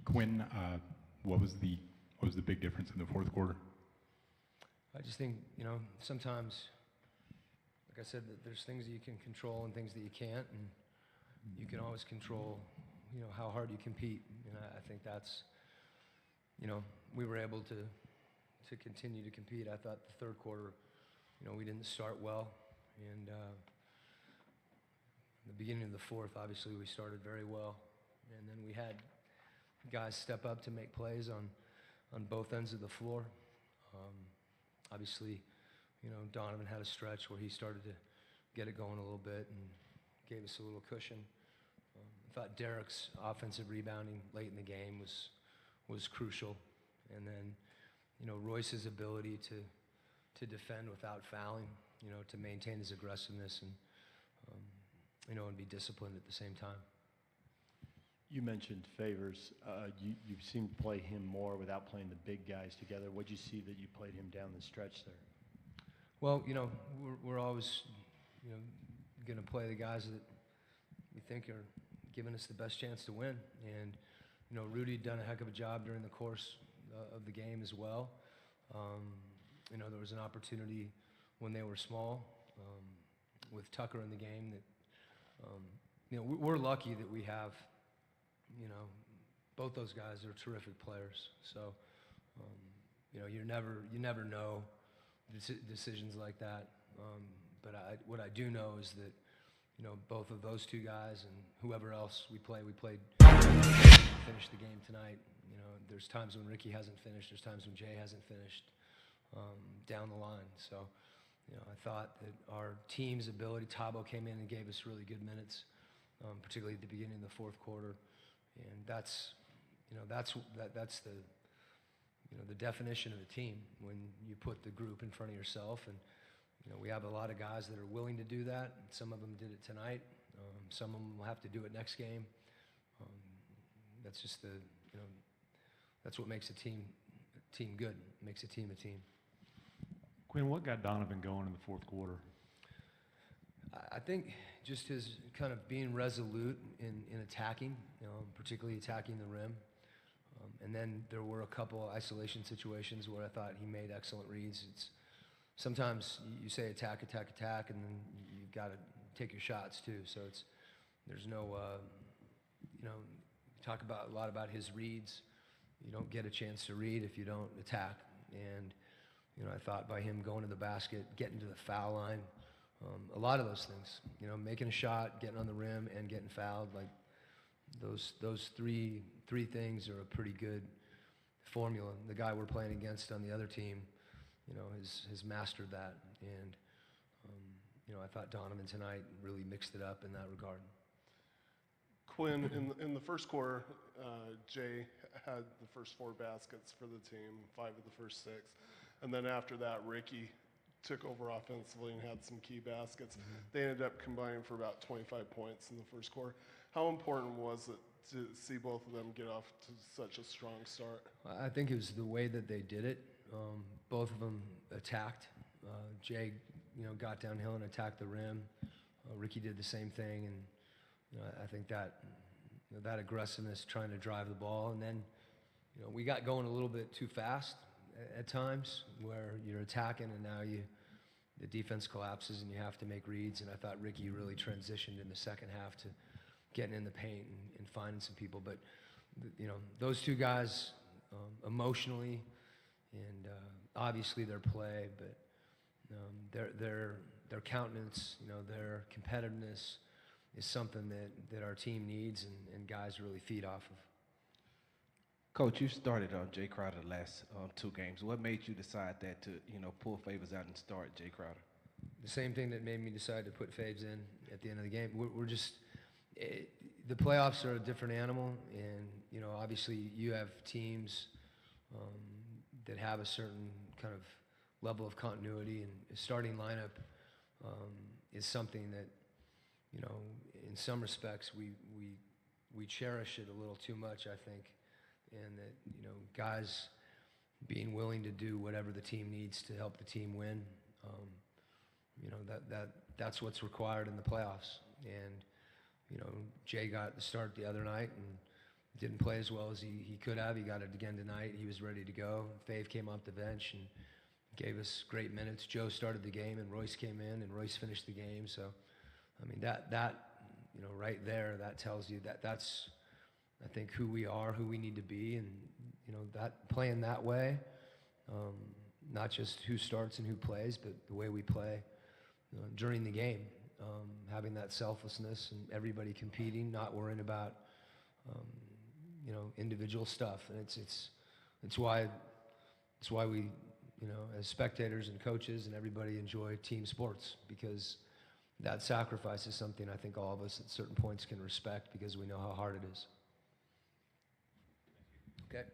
Quinn, what was the big difference in the fourth quarter? I just think, sometimes, like I said, that there's things that you can control and things that you can't, and you can always control, how hard you compete. And I think that's, we were able to continue to compete. I thought the third quarter, we didn't start well, and the beginning of the fourth, obviously, we started very well, and then we had guys step up to make plays on both ends of the floor. Obviously, Donovan had a stretch where he started to get it going a little bit and gave us a little cushion. I thought Derek's offensive rebounding late in the game was crucial, and then Royce's ability to defend without fouling, to maintain his aggressiveness and and be disciplined at the same time. You mentioned Favors. You seem to play him more without playing the big guys together. What did you see that you played him down the stretch there? Well, we're always, going to play the guys that we think are giving us the best chance to win. And, Rudy had done a heck of a job during the course of the game as well. There was an opportunity when they were small with Tucker in the game that, we're lucky that we have, both those guys are terrific players. So, you never know decisions like that. But what I do know is that, both of those two guys and whoever else we played finished the game tonight. There's times when Ricky hasn't finished. There's times when Jay hasn't finished down the line. So, I thought that our team's ability, Tabo came in and gave us really good minutes, particularly at the beginning of the fourth quarter. And that's the definition of a team when you put the group in front of yourself. And, we have a lot of guys that are willing to do that. Some of them did it tonight. Some of them will have to do it next game. That's just that's what makes a team good. Makes a team a team. Quinn, what got Donovan going in the fourth quarter? I think just his kind of being resolute in attacking, particularly attacking the rim. And then there were a couple isolation situations where I thought he made excellent reads. Sometimes you say attack, and then you've got to take your shots too. So there's no, talk a lot about his reads. You don't get a chance to read if you don't attack. And, I thought by him going to the basket, getting to the foul line, a lot of those things, making a shot, getting on the rim, and getting fouled, like those three things are a pretty good formula. The guy we're playing against on the other team, has mastered that. And, I thought Donovan tonight really mixed it up in that regard. Quinn, in the first quarter, Jay had the first 4 baskets for the team, 5 of the first 6. And then after that, Ricky took over offensively and had some key baskets. Mm-hmm. They ended up combining for about 25 points in the first quarter. How important was it to see both of them get off to such a strong start? I think it was the way that they did it. Both of them attacked. Jay, got downhill and attacked the rim. Ricky did the same thing, and I think that that aggressiveness, trying to drive the ball, and then we got going a little bit too fast at times, where you're attacking and now the defense collapses and you have to make reads. And I thought Ricky really transitioned in the second half to getting in the paint and finding some people. But those two guys, emotionally and obviously their play, but their countenance, their competitiveness is something that our team needs and guys really feed off of. Coach, you started on Jay Crowder the last 2 games. What made you decide that to pull Favors out and start Jay Crowder? The same thing that made me decide to put Faves in at the end of the game. We're just the playoffs are a different animal, and obviously you have teams that have a certain kind of level of continuity, and a starting lineup is something that in some respects we cherish it a little too much, I think, and that guys being willing to do whatever the team needs to help the team win, that's what's required in the playoffs. And Jay got the start the other night, and didn't play as well as he could have. He got it again tonight. He was ready to go. Fave came off the bench and gave us great minutes. Joe started the game, and Royce came in, and Royce finished the game. So, I mean, that right there, that tells you that's, I think, who we are, who we need to be, and that playing that way, not just who starts and who plays, but the way we play during the game, having that selflessness and everybody competing, not worrying about individual stuff, and it's why we, as spectators and coaches and everybody enjoy team sports, because that sacrifice is something I think all of us at certain points can respect because we know how hard it is. Okay.